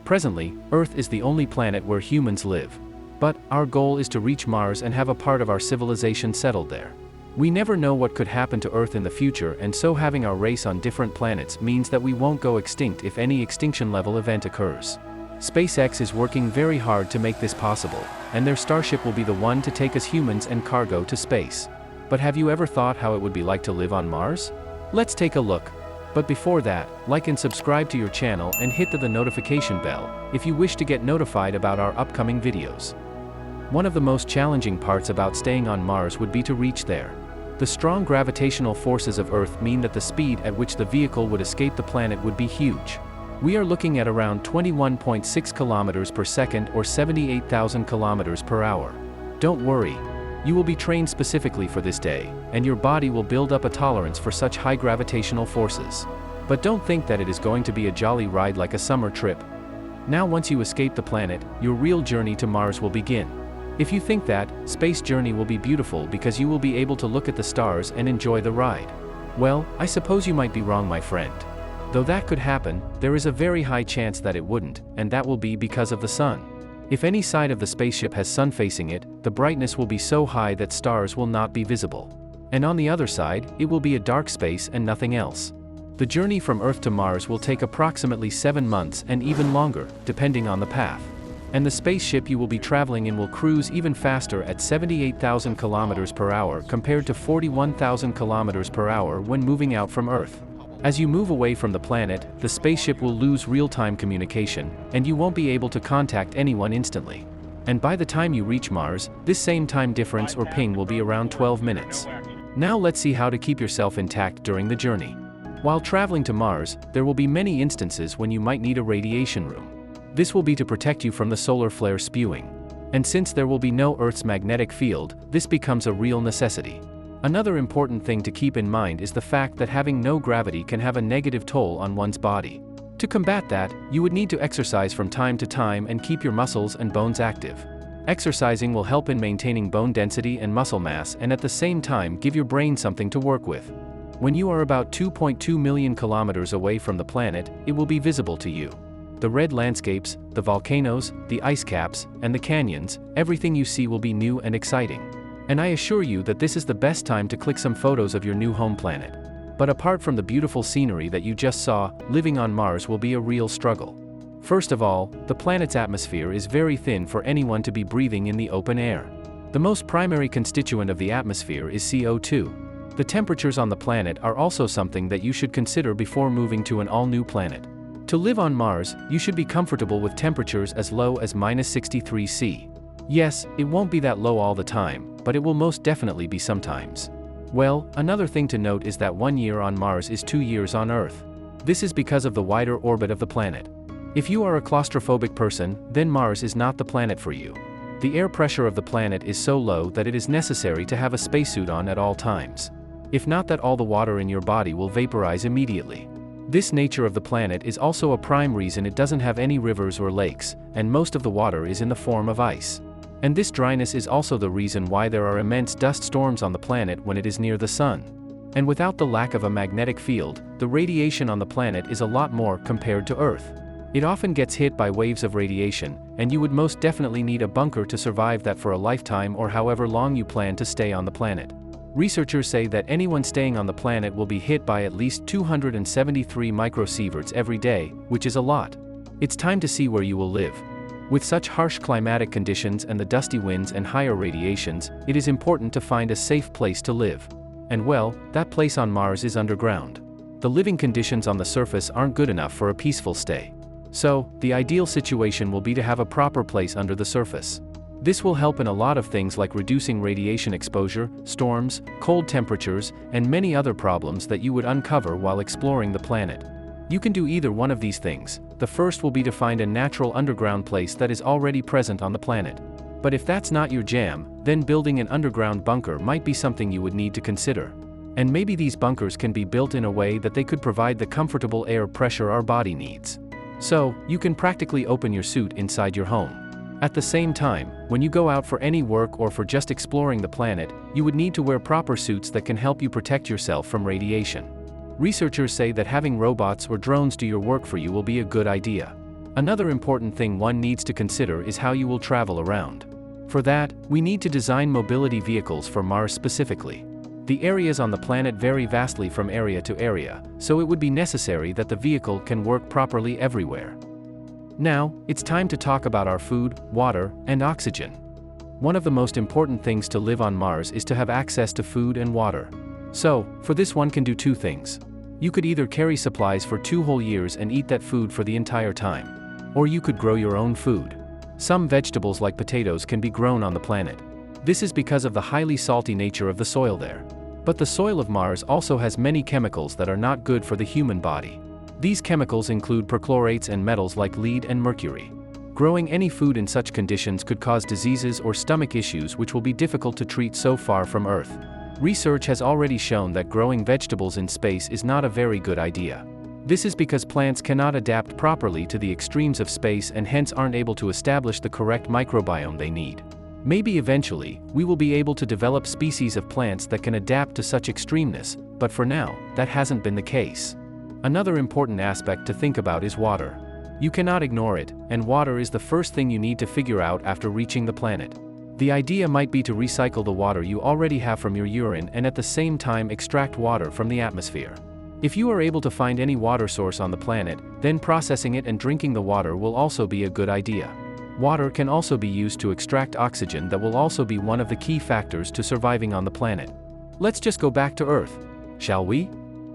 Presently, Earth is the only planet where humans live. But our goal is to reach Mars and have a part of our civilization settled there. We never know what could happen to Earth in the future, and so having our race on different planets means that we won't go extinct if any extinction-level event occurs. SpaceX is working very hard to make this possible, and their Starship will be the one to take us humans and cargo to space. But have you ever thought how it would be like to live on Mars? Let's take a look. But before that, like and subscribe to your channel and hit the notification bell if you wish to get notified about our upcoming videos. One of the most challenging parts about staying on Mars would be to reach there. The strong gravitational forces of Earth mean that the speed at which the vehicle would escape the planet would be huge. We are looking at around 21.6 kilometers per second or 78,000 kilometers per hour. Don't worry. You will be trained specifically for this day, and your body will build up a tolerance for such high gravitational forces. But don't think that it is going to be a jolly ride like a summer trip. Now once you escape the planet, your real journey to Mars will begin. If you think that, space journey will be beautiful because you will be able to look at the stars and enjoy the ride. Well, I suppose you might be wrong, my friend. Though that could happen, there is a very high chance that it wouldn't, and that will be because of the sun. If any side of the spaceship has sun facing it, the brightness will be so high that stars will not be visible. And on the other side, it will be a dark space and nothing else. The journey from Earth to Mars will take approximately 7 months and even longer, depending on the path. And the spaceship you will be traveling in will cruise even faster at 78,000 kilometers per hour compared to 41,000 kilometers per hour when moving out from Earth. As you move away from the planet, the spaceship will lose real-time communication, and you won't be able to contact anyone instantly. And by the time you reach Mars, this same time difference or ping will be around 12 minutes. Now let's see how to keep yourself intact during the journey. While traveling to Mars, there will be many instances when you might need a radiation room. This will be to protect you from the solar flare spewing. And since there will be no Earth's magnetic field, this becomes a real necessity. Another important thing to keep in mind is the fact that having no gravity can have a negative toll on one's body. To combat that, you would need to exercise from time to time and keep your muscles and bones active. Exercising will help in maintaining bone density and muscle mass, and at the same time give your brain something to work with. When you are about 2.2 million kilometers away from the planet, it will be visible to you. The red landscapes, the volcanoes, the ice caps, and the canyons, everything you see will be new and exciting. And I assure you that this is the best time to click some photos of your new home planet. But apart from the beautiful scenery that you just saw, living on Mars will be a real struggle. First of all, the planet's atmosphere is very thin for anyone to be breathing in the open air. The most primary constituent of the atmosphere is CO2. The temperatures on the planet are also something that you should consider before moving to an all-new planet. To live on Mars, you should be comfortable with temperatures as low as -63°C. Yes, it won't be that low all the time, but it will most definitely be sometimes. Well, another thing to note is that 1 year on Mars is 2 years on Earth. This is because of the wider orbit of the planet. If you are a claustrophobic person, then Mars is not the planet for you. The air pressure of the planet is so low that it is necessary to have a spacesuit on at all times. If not, that all the water in your body will vaporize immediately. This nature of the planet is also a prime reason it doesn't have any rivers or lakes, and most of the water is in the form of ice. And this dryness is also the reason why there are immense dust storms on the planet when it is near the sun. And without the lack of a magnetic field, the radiation on the planet is a lot more compared to Earth. It often gets hit by waves of radiation, and you would most definitely need a bunker to survive that for a lifetime or however long you plan to stay on the planet. Researchers say that anyone staying on the planet will be hit by at least 273 microsieverts every day, which is a lot. It's time to see where you will live. With such harsh climatic conditions and the dusty winds and higher radiations, it is important to find a safe place to live. And well, that place on Mars is underground. The living conditions on the surface aren't good enough for a peaceful stay. So, the ideal situation will be to have a proper place under the surface. This will help in a lot of things like reducing radiation exposure, storms, cold temperatures, and many other problems that you would uncover while exploring the planet. You can do either one of these things. The first will be to find a natural underground place that is already present on the planet. But if that's not your jam, then building an underground bunker might be something you would need to consider. And maybe these bunkers can be built in a way that they could provide the comfortable air pressure our body needs. So, you can practically open your suit inside your home. At the same time, when you go out for any work or for just exploring the planet, you would need to wear proper suits that can help you protect yourself from radiation. Researchers say that having robots or drones do your work for you will be a good idea. Another important thing one needs to consider is how you will travel around. For that, we need to design mobility vehicles for Mars specifically. The areas on the planet vary vastly from area to area, so it would be necessary that the vehicle can work properly everywhere. Now, it's time to talk about our food, water, and oxygen. One of the most important things to live on Mars is to have access to food and water. So, for this one can do two things. You could either carry supplies for 2 whole years and eat that food for the entire time. Or you could grow your own food. Some vegetables like potatoes can be grown on the planet. This is because of the highly salty nature of the soil there. But the soil of Mars also has many chemicals that are not good for the human body. These chemicals include perchlorates and metals like lead and mercury. Growing any food in such conditions could cause diseases or stomach issues which will be difficult to treat so far from Earth. Research has already shown that growing vegetables in space is not a very good idea. This is because plants cannot adapt properly to the extremes of space and hence aren't able to establish the correct microbiome they need. Maybe eventually, we will be able to develop species of plants that can adapt to such extremeness, but for now, that hasn't been the case. Another important aspect to think about is water. You cannot ignore it, and water is the first thing you need to figure out after reaching the planet. The idea might be to recycle the water you already have from your urine and at the same time extract water from the atmosphere. If you are able to find any water source on the planet, then processing it and drinking the water will also be a good idea. Water can also be used to extract oxygen that will also be one of the key factors to surviving on the planet. Let's just go back to Earth, shall we?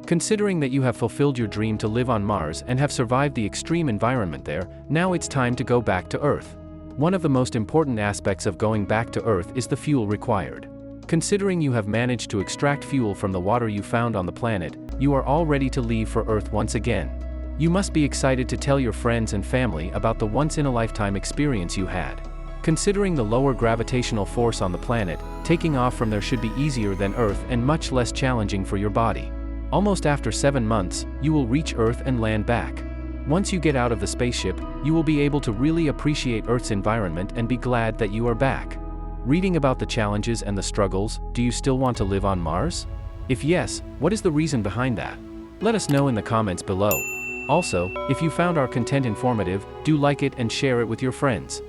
Considering that you have fulfilled your dream to live on Mars and have survived the extreme environment there, now it's time to go back to Earth. One of the most important aspects of going back to Earth is the fuel required. Considering you have managed to extract fuel from the water you found on the planet, you are all ready to leave for Earth once again. You must be excited to tell your friends and family about the once-in-a-lifetime experience you had. Considering the lower gravitational force on the planet, taking off from there should be easier than Earth and much less challenging for your body. Almost after 7 months, you will reach Earth and land back. Once you get out of the spaceship, you will be able to really appreciate Earth's environment and be glad that you are back. Reading about the challenges and the struggles, do you still want to live on Mars? If yes, what is the reason behind that? Let us know in the comments below. Also, if you found our content informative, do like it and share it with your friends.